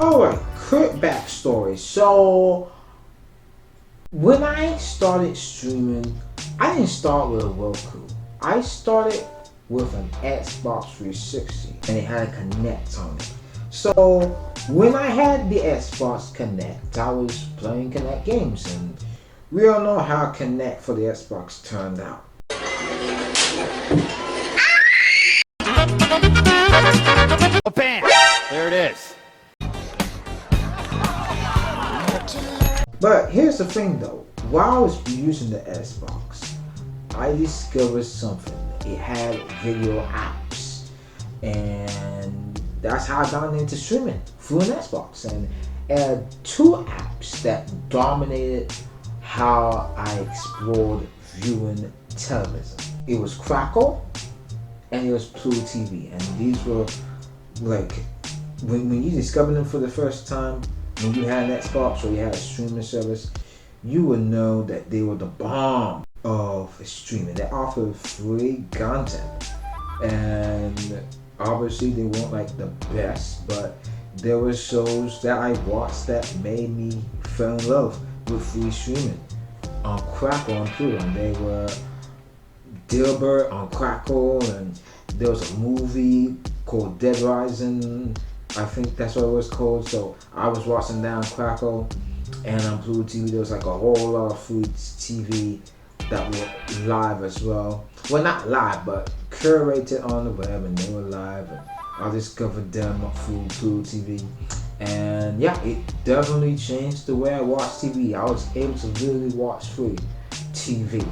Alright, quick backstory. So, when I started streaming, I didn't start with a Roku. I started with an Xbox 360 and it had a Connect on it. So, when I had the Xbox Connect, I was playing Connect games, and we all know how Connect for the Xbox turned out. Bam! There it is. But here's the thing though, while I was using the Xbox, I discovered something. It had video apps, and that's how I got into streaming through an Xbox. And it had two apps that dominated how I explored viewing television. It was Crackle and it was Pluto TV, and these were like when you discover them for the first time, when you had an Xbox or you had a streaming service, you would know that they were the bomb of streaming. They offered free content, and obviously they weren't like the best, but there were shows that I watched that made me fall in love with free streaming on Crackle and Pluto. And they were Dilbert on Crackle, and there was a movie called Dead Rising, I think that's what it was called. So I was watching that on Crackle, and on Pluto TV there was like a whole lot of free TV that were live as well. Well, not live, but curated on the web, and they were live, and I discovered them through Pluto TV. And yeah, it definitely changed the way I watch TV. I was able to really watch free TV.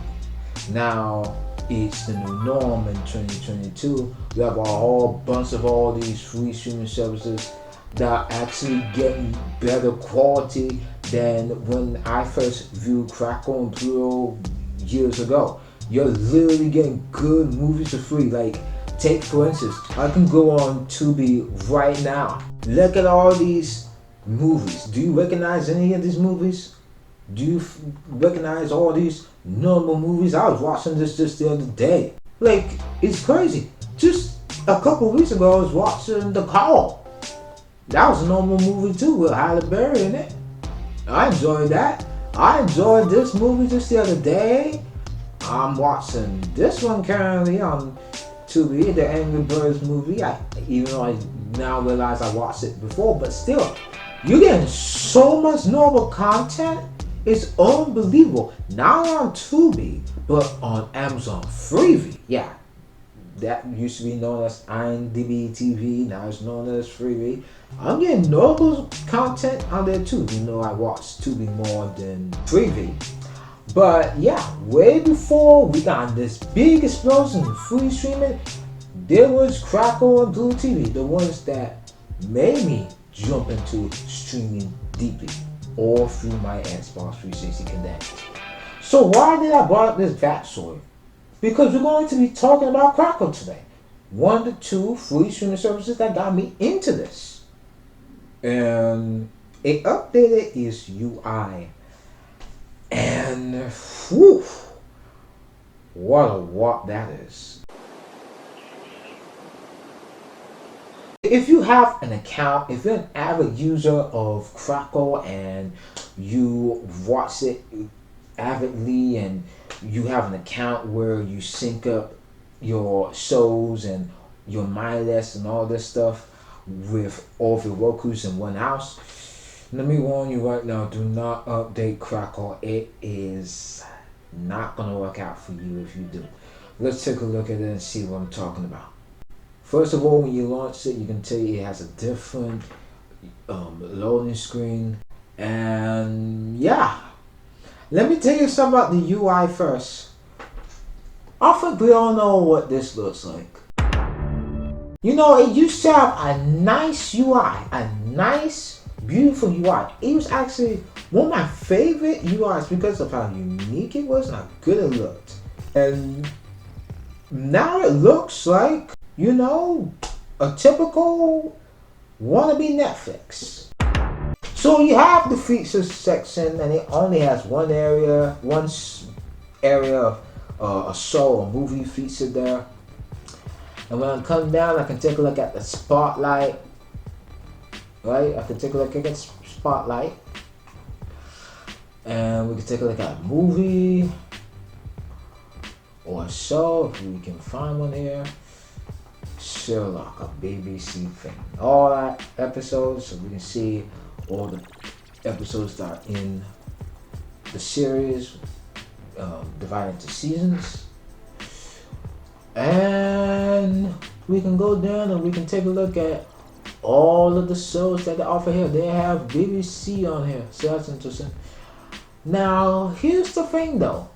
Now, it's the new norm in 2022. We have a whole bunch of all these free streaming services that are actually getting better quality than when I first viewed Crackle and Pluto years ago. You're literally getting good movies for free. Like, take for instance, I can go on Tubi right now. Look at all these movies. Do you recognize any of these movies? Do you recognize all these normal movies? I was watching this just the other day. Like, it's crazy. Just a couple weeks ago, I was watching The Call. That was a normal movie too, with Halle Berry in it. I enjoyed that. I enjoyed this movie just the other day. I'm watching this one currently on Tubi, the Angry Birds movie. Even though I now realize I watched it before, but still, you're getting so much normal content. It's unbelievable. Not on Tubi, but on Amazon Freevee. Yeah, that used to be known as IMDb TV. Now it's known as Freevee. I'm getting normal content on there too. You know, I watch Tubi more than Freevee. But yeah, way before we got this big explosion in free streaming, there was Crackle and Pluto TV, the ones that made me jump into streaming deeply, all through my Xbox 360 Connect. So why did I bring up this backstory? Because we're going to be talking about Crackle today. One of the two free streaming services that got me into this. And it updated its UI. And whew, what a whop that is. If you have an account, if you're an avid user of Crackle and you watch it avidly, and you have an account where you sync up your shows and your My List and all this stuff with all of your Rokus in one house, let me warn you right now, do not update Crackle. It is not going to work out for you if you do. Let's take a look at it and see what I'm talking about. First of all, when you launch it, you can tell it has a different loading screen. And yeah, let me tell you something about the UI first. I think we all know what this looks like. You know, it used to have a nice UI, a nice, beautiful UI. It was actually one of my favorite UIs because of how unique it was and how good it looked. And now it looks like, you know, a typical wannabe Netflix. So you have the features section, and it only has one area of a show or movie featured there. And when I come down, I can take a look at the spotlight. right? I can take a look at Spotlight, and we can take a look at a movie or a show if we can find one here. Sherlock, a BBC thing. All that episodes, so we can see all the episodes that are in the series, divided into seasons. And we can go down and we can take a look at all of the shows that they offer here. They have BBC on here, so that's interesting. Now, here's the thing though.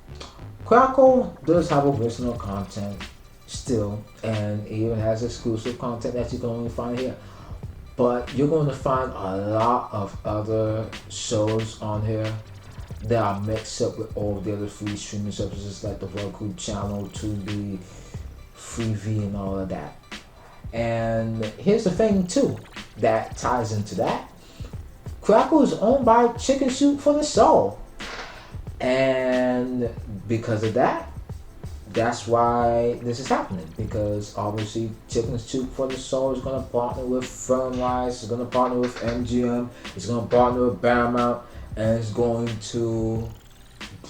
Crackle does have original content still, and even has exclusive content that you can only find here. But you're going to find a lot of other shows on here that are mixed up with all the other free streaming services like the Roku channel, Tubi, Freevee, and all of that. And here's the thing too that ties into that. Crackle is owned by Chicken Soup for the Soul. And because of that, that's why this is happening. Because obviously Chicken Soup for the Soul is going to partner with Firmwise, it's going to partner with MGM, it's going to partner with Paramount, and it's going to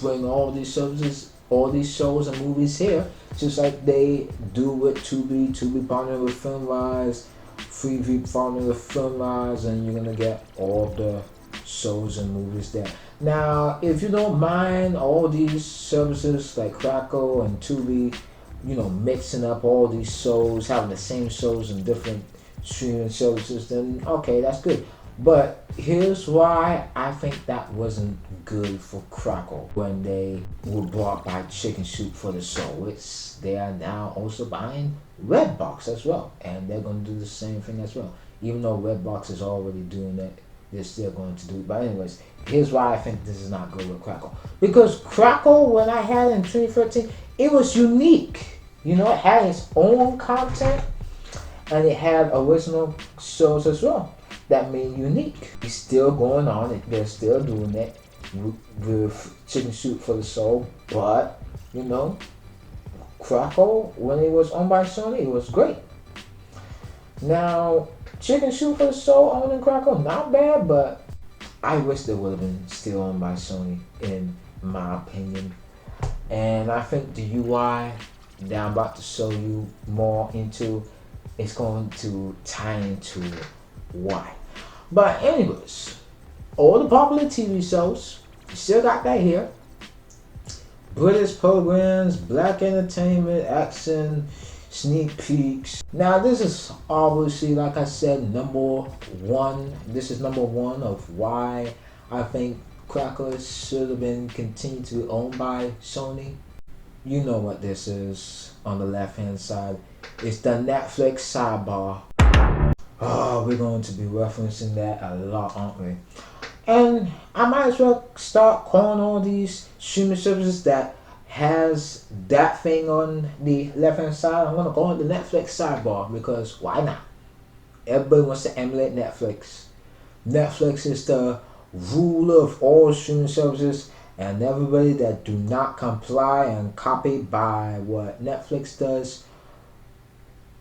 bring all these services, all these shows and movies here, just like they do with Tubi. Tubi partner with Firmwise, Freevee partner with Firmwise, and you're gonna get all the shows and movies there. Now, if you don't mind all these services like Crackle and Tubi, mixing up all these shows, having the same shows and different streaming services, then okay, that's good. But here's why I think that wasn't good for Crackle when they were bought by Chicken Soup for the Soul. They are now also buying Redbox as well, and they're going to do the same thing as well. Even though Redbox is already doing it, they're still going to do it. But anyways, here's why I think this is not good with Crackle. Because Crackle, when I had it in 2013, it was unique. It had its own content, and it had original shows as well that made it unique. It's still going on. They're still doing it with Chicken Soup for the Soul. But, Crackle, when it was owned by Sony, it was great. Now, Chicken Soup for the Soul owning Crackle, not bad, but I wish they would have been still owned by Sony, in my opinion. And I think the UI that I'm about to show you more into is going to tie into why. But anyways, all the popular TV shows, you still got that here. British programs, black entertainment, action, sneak peeks. Now this is obviously, like I said, number one. This is number one of why I think Crackle should have been continued to be owned by Sony. You know what this is on the left hand side. It's the Netflix sidebar. Oh, we're going to be referencing that a lot, aren't we? And I might as well start calling all these streaming services that has that thing on the left hand side. I'm going to call it the Netflix sidebar, because why not? Everybody wants to emulate Netflix. Netflix is the ruler of all streaming services, and everybody that do not comply and copy by what Netflix does,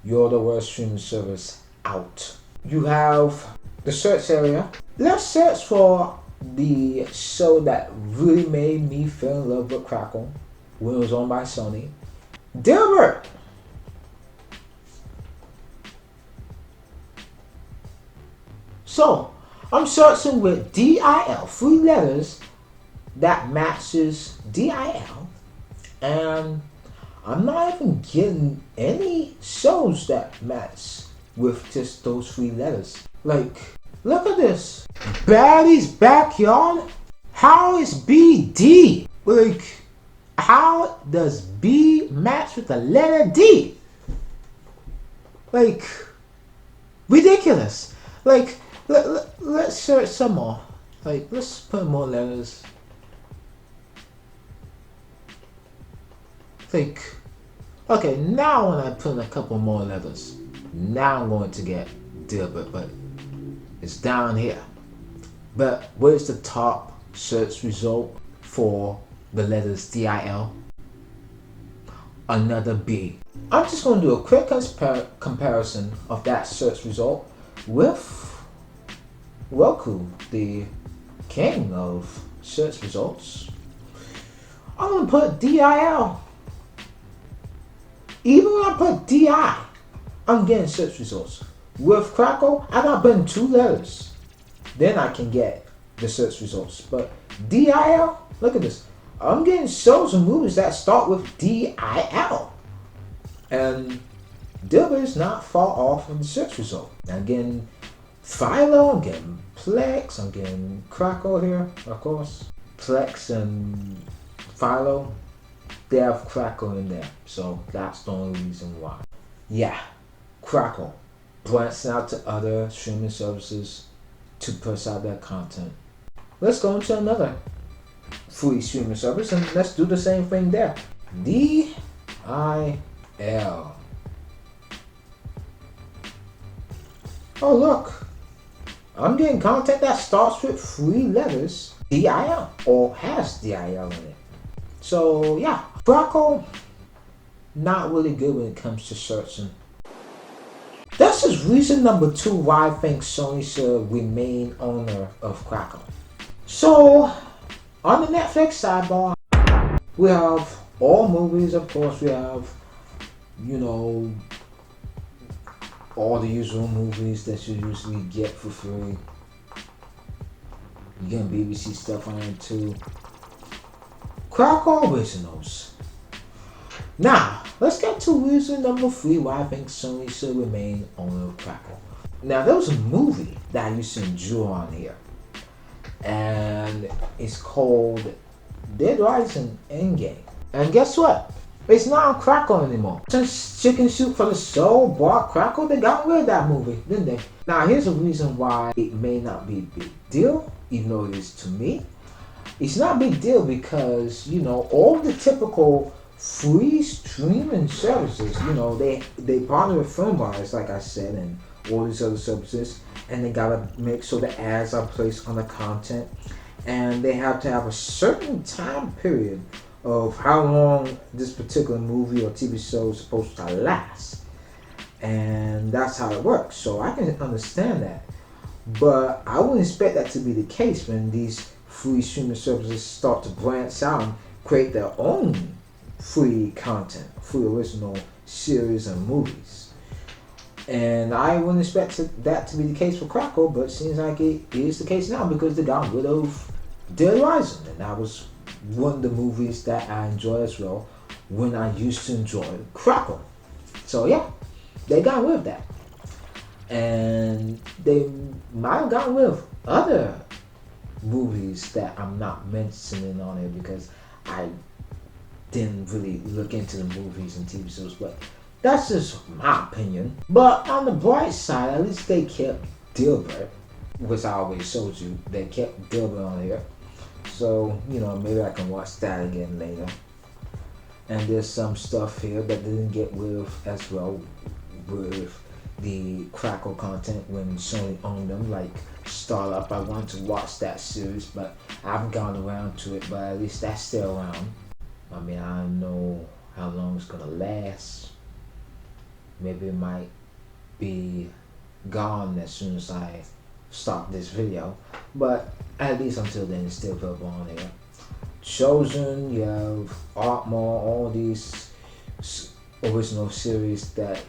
you're the worst streaming service out. You have the search area. Let's search for the show that really made me fall in love with Crackle when it was owned by Sony. Dilbert. So I'm searching with DIL, 3 letters that matches DIL, and I'm not even getting any shows that match with just those 3 letters. Like, look at this. Baddies Backyard? How is BD? Like, how does B match with the letter D? Like, ridiculous. Like, let's search some more. Like, let's put more letters. Like, okay, now when I put in a couple more letters, now I'm going to get Dilbert, but it's down here. But where's the top search result for the letters DIL? Another B. I'm just going to do a quick comparison of that search result with Roku, the king of search results, I'm gonna put DIL. Even when I put DI, I'm getting search results. With Crackle, I gotta put in 2 letters. Then I can get the search results. But DIL, look at this. I'm getting shows and movies that start with DIL. And Dilbert is not far off from the search result. I'm getting Philo, I'm getting Plex, I'm getting Crackle here, of course. Plex and Philo, they have Crackle in there. So that's the only reason why. Yeah, Crackle branching out to other streaming services to push out their content. Let's go into another free streaming service and let's do the same thing there. DIL. Oh look, I'm getting content that starts with 3 letters DIL or has DIL in it. So yeah, Crackle, not really good when it comes to searching. This is reason number 2 why I think Sony should remain owner of Crackle. So on the Netflix sidebar, we have all movies, of course. We have, all the usual movies that you usually get for free. You get BBC stuff on it too. Crackle originals. Now, let's get to reason number 3 why I think Sony should remain owner of Crackle. Now, there was a movie that I used to enjoy on here, and it's called Dead Rising Endgame. And guess what? It's not on Crackle anymore. Since Chicken Soup for the Soul bought Crackle, they got rid of that movie, didn't they? Now, here's a reason why it may not be a big deal, even though it is to me. It's not a big deal because, all the typical free streaming services, they partner with film buyers, like I said, and all these other services, and they gotta make sure the ads are placed on the content, and they have to have a certain time period of how long this particular movie or TV show is supposed to last. And that's how it works. So I can understand that. But I wouldn't expect that to be the case when these free streaming services start to branch out and create their own free content, free original series and movies. And I wouldn't expect that to be the case for Crackle, but it seems like it is the case now because they got rid of Dead Rising. And that was one of the movies that I enjoy as well when I used to enjoy Crackle. So yeah, they got rid of that. And they might have gotten rid of other movies that I'm not mentioning on here because I didn't really look into the movies and TV shows, but that's just my opinion. But on the bright side, at least they kept Dilbert, which I always showed you. They kept Dilbert on here. So, maybe I can watch that again later. And there's some stuff here that didn't get rid of as well with the Crackle content when Sony owned them, like Startup. I wanted to watch that series, but I haven't gone around to it, but at least that's still around. I mean, I don't know how long it's gonna last. Maybe it might be gone as soon as I stop this video, but at least until then it's still available on here. Chosen, you have Artmore, all these original series that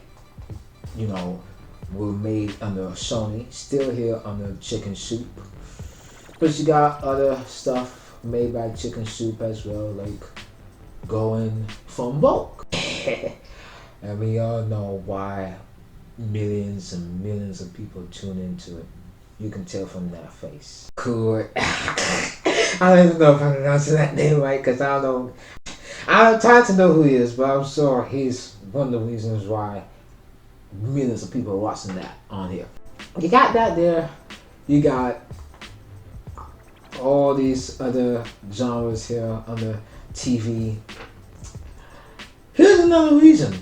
were made under Sony, still here under Chicken Soup. But you got other stuff made by Chicken Soup as well, like Going from Bulk. And we all know why millions and millions of people tune into it. You can tell from that face. Cool. I don't even know if I'm pronouncing that name right because I don't know. I don't try to know who he is, but I'm sure he's one of the reasons why millions of people are watching that on here. You got that there. You got all these other genres here on the TV. Here's another reason.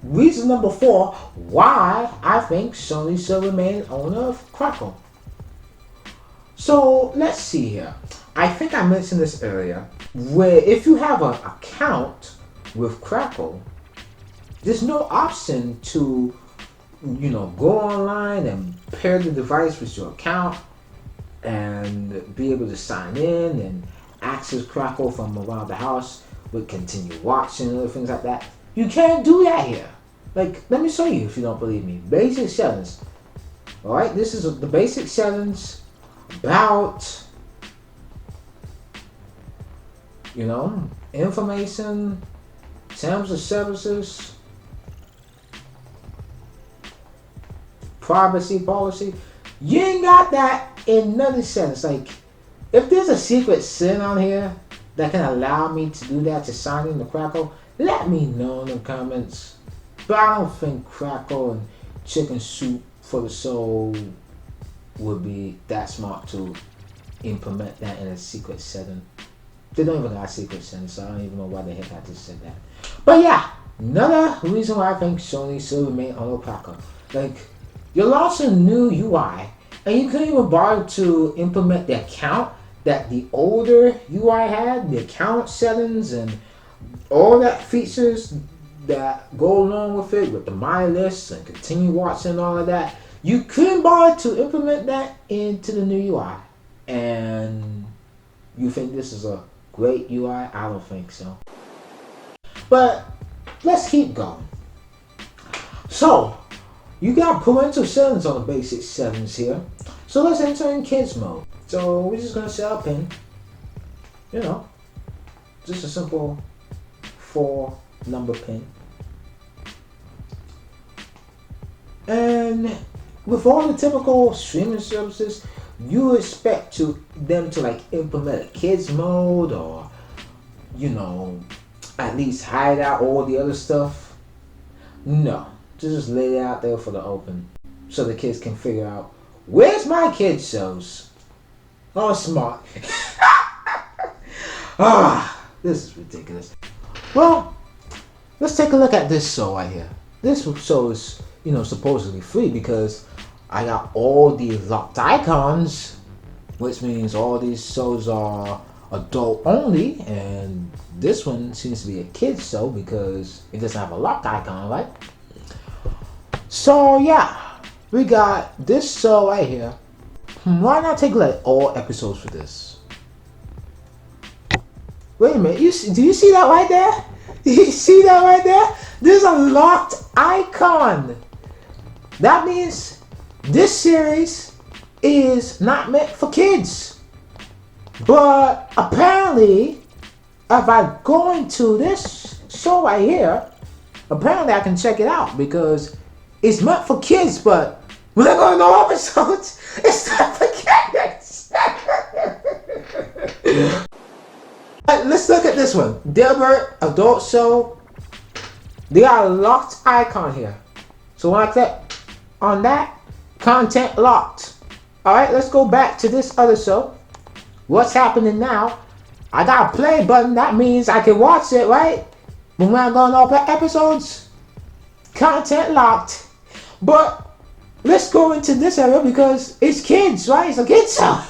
Reason number 4 why I think Sony should remain owner of Crackle. So let's see here. I think I mentioned this earlier, where if you have an account with Crackle, there's no option to go online and pair the device with your account and be able to sign in and access Crackle from around the house with continue watching and other things like that. You can't do that here. Like, let me show you if you don't believe me. Basic settings. Alright, this is the basic settings about, you know, information, terms of services, privacy policy. You ain't got that in none of the settings. Like, if there's a secret setting on here that can allow me to do that, to sign in to Crackle, let me know in the comments. But I don't think Crackle and Chicken Soup for the Soul would be that smart to implement that in a secret setting. They don't even got a secret setting, so I don't even know why the heck I just said that. But yeah, another reason why I think Sony should remain on Crackle. Like, you launched a new UI, and you couldn't even bother to implement the account that the older UI had, the account settings and all that features that go along with it, with the my list and continue watching and all of that. You couldn't bother to implement that into the new UI. And you think this is a great UI? I don't think so. But let's keep going. So, you got parental settings on the basic settings here. So let's enter in kids mode. So we're just gonna set up pin. You know, just a simple 4-number pin. And with all the typical streaming services, you expect them to like implement a kids mode, or, you know, at least hide out all the other stuff. No, just lay it out there for the open so the kids can figure out, where's my kids shows? Oh, smart. This is ridiculous. Well, let's take a look at this show right here. This show is, you know, supposedly free because I got all the locked icons, which means all these shows are adult only, and this one seems to be a kids show because it doesn't have a locked icon, right? So yeah, we got this show right here. Why not take like all episodes for this? Wait a minute, do you see that right there? Do you see that right there? There's a locked icon. That means this series is not meant for kids. But apparently, if I go into this show right here, apparently I can check it out because it's meant for kids, but when I go to no episodes, it's not for kids. Let's look at this one. Delbert Adult Show. They got a locked icon here. So when I click on that, content locked. Alright, let's go back to this other show. What's happening now? I got a play button. That means I can watch it, right? But when I go on all episodes, content locked. But let's go into this area because it's kids, right? It's a kids show.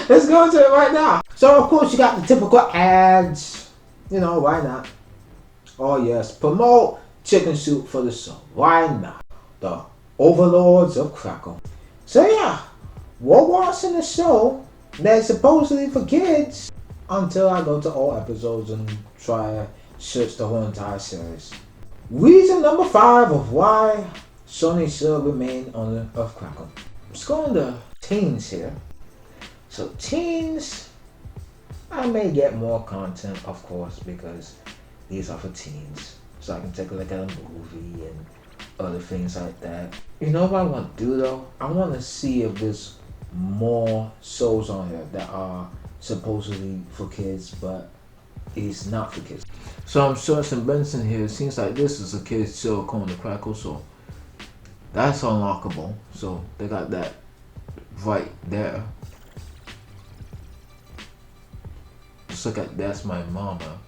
Let's go into it right now. So of course you got the typical ads. You know, why not? Oh yes, promote Chicken Soup for the Soul. Why not? The overlords of Crackle. So yeah, we're watching the show that's supposedly for kids until I go to all episodes and try to search the whole entire series. Reason number 5 of why Sony should remain owner of Crackle. Let's go into teens here. So teens, I may get more content, of course, because these are for teens. So I can take a look at a movie and other things like that. You know what I want to do though? I want to see if there's more shows on here that are supposedly for kids, but it's not for kids. So I'm searching Benson here. It seems like this is a kids show called the Crackle, so that's unlockable. So they got that right there. Just look at That's My Mama.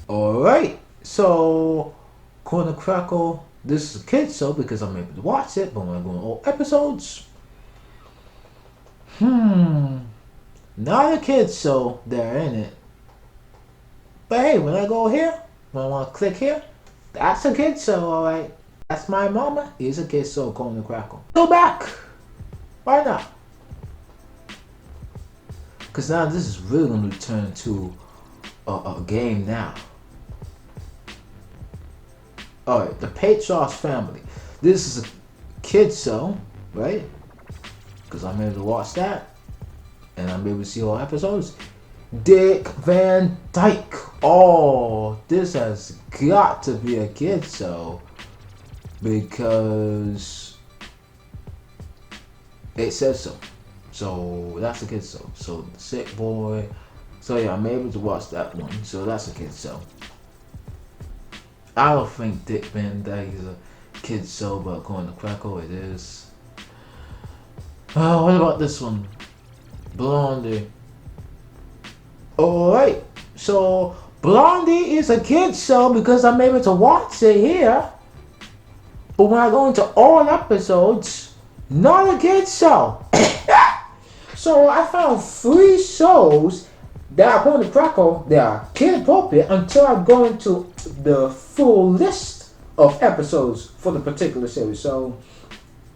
Alright, so Corner Crackle, this is a kids show because I'm able to watch it, but when I go on all episodes, not a kids show there, ain't it? But hey, when I go here, when I want to click here, that's a kids show, alright. That's My Mama is a kids show, Corner Crackle. Go back. Why not? Because now this is really going to turn into a game now. Alright, the Patriarch's Family. This is a kid's show, right? Because I'm able to watch that. And I'm able to see all episodes. Dick Van Dyke. Oh, this has got to be a kid's show. Because it says so. So that's a kid's show. So Sick Boy. So yeah, I'm able to watch that one. So that's a kid's show. I don't think Dick Van Dyke is a kid's show, but according to Crackle, it is. What about this one? Blondie. Alright, so Blondie is a kid's show because I'm able to watch it here. But when I go into all episodes, not a kid's show. So I found 3 shows that according to Crackle, they are kid appropriate until I go into the full list of episodes for the particular series. So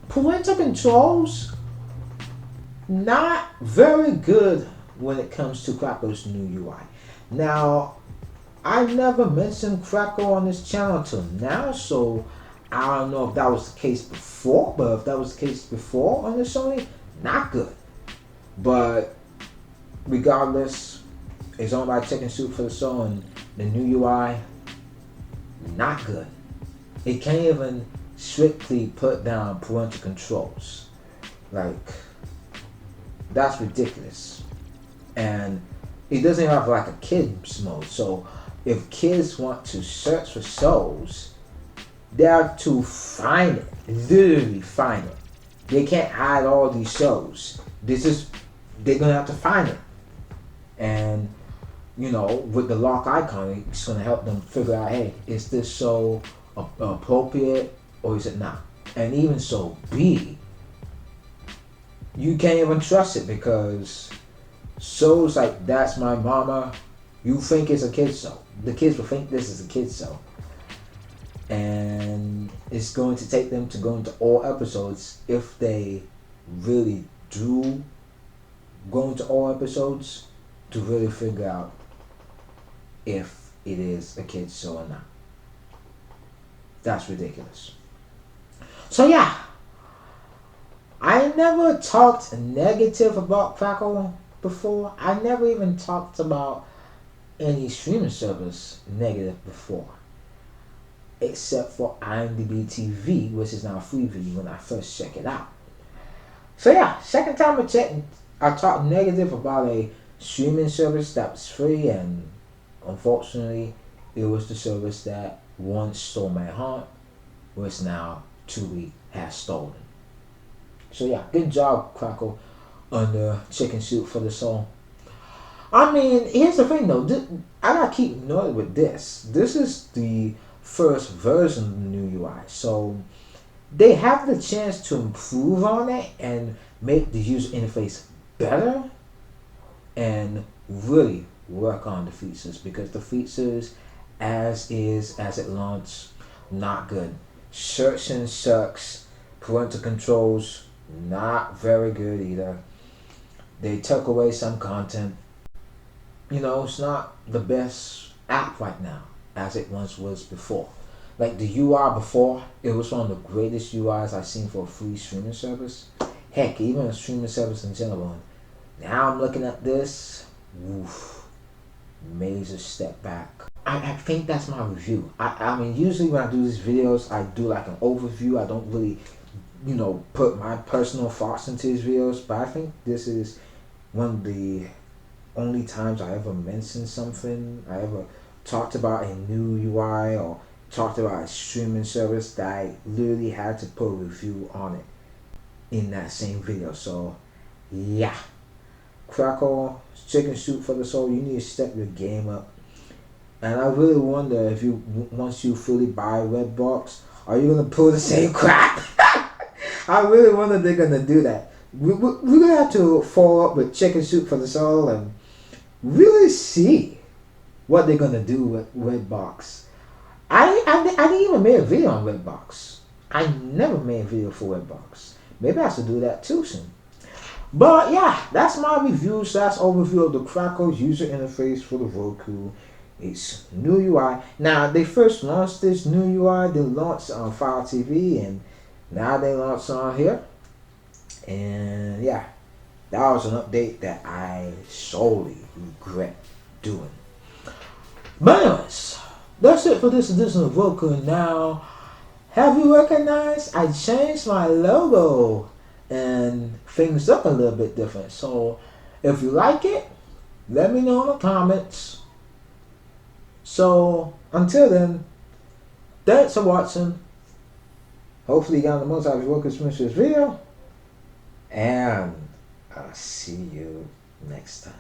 Parental Controls, not very good when it comes to Crackle's new UI. Now, I never mentioned Crackle on this channel till now, so I don't know if that was the case before, but if that was the case before on this Sony, not good. But regardless, it's owned by Chicken Soup for the Soul, and the new UI, not good. It can't even strictly put down parental controls. Like, that's ridiculous. And it doesn't have like a kids mode. So if kids want to search for shows, they have to find it, literally find it. They can't hide all these shows. They're gonna have to find it. And you know, with the lock icon, it's gonna help them figure out, hey, is this show appropriate or is it not? And even so, B, you can't even trust it because shows like That's My Mama, you think it's a kid's show. The kids will think this is a kid's show. And it's going to take them to go into all episodes if they really do go into all episodes to really figure out if it is a kid's show or not. That's ridiculous. So yeah, I never talked negative about Crackle before. I never even talked about any streaming service negative before, except for IMDb TV, which is now a free video when I first check it out. So yeah, second time I talked negative about a streaming service that was free, and unfortunately, it was the service that once stole my heart, which now truly has stolen. So yeah, good job, Crackle, under Chicken Soup for the Soul. I mean, here's the thing though, I gotta keep noting with this. This is the first version of the new UI, so they have the chance to improve on it and make the user interface better and really work on the features, because the features as it launched, not good. Searching sucks. Parental controls, not very good either. They took away some content. You know, it's not the best app right now as it once was before. Like the UI before, it was one of the greatest UIs I've seen for a free streaming service. Heck, even a streaming service in general. Now I'm looking at this, woof, major step back. I think that's my review. I mean, usually when I do these videos, I do like an overview. I don't really, you know, put my personal thoughts into these videos. But I think this is one of the only times I ever mentioned something, I ever talked about a new UI or talked about a streaming service that I literally had to put a review on it in that same video. So yeah, Crackle, Chicken Soup for the Soul, you need to step your game up. And I really wonder if once you fully buy Redbox, are you gonna pull the same crap? I really wonder if they're gonna do that. We're gonna have to follow up with Chicken Soup for the Soul and really see what they're gonna do with Redbox. I didn't even make a video on Redbox. I never made a video for Redbox. Maybe I should do that too soon. But yeah, that's my review. So that's overview of the Crackle user interface for the Roku. It's new UI. Now they first launched this new UI. They launched on Fire TV, and now they launched on here. And yeah, that was an update that I sorely regret doing. But anyways, that's it for this edition of Roku. Now, have you recognized I changed my logo and things look a little bit different? So if you like it, let me know in the comments. So until then, thanks for watching. Hopefully you got the most out of your work experience this video. And I'll see you next time.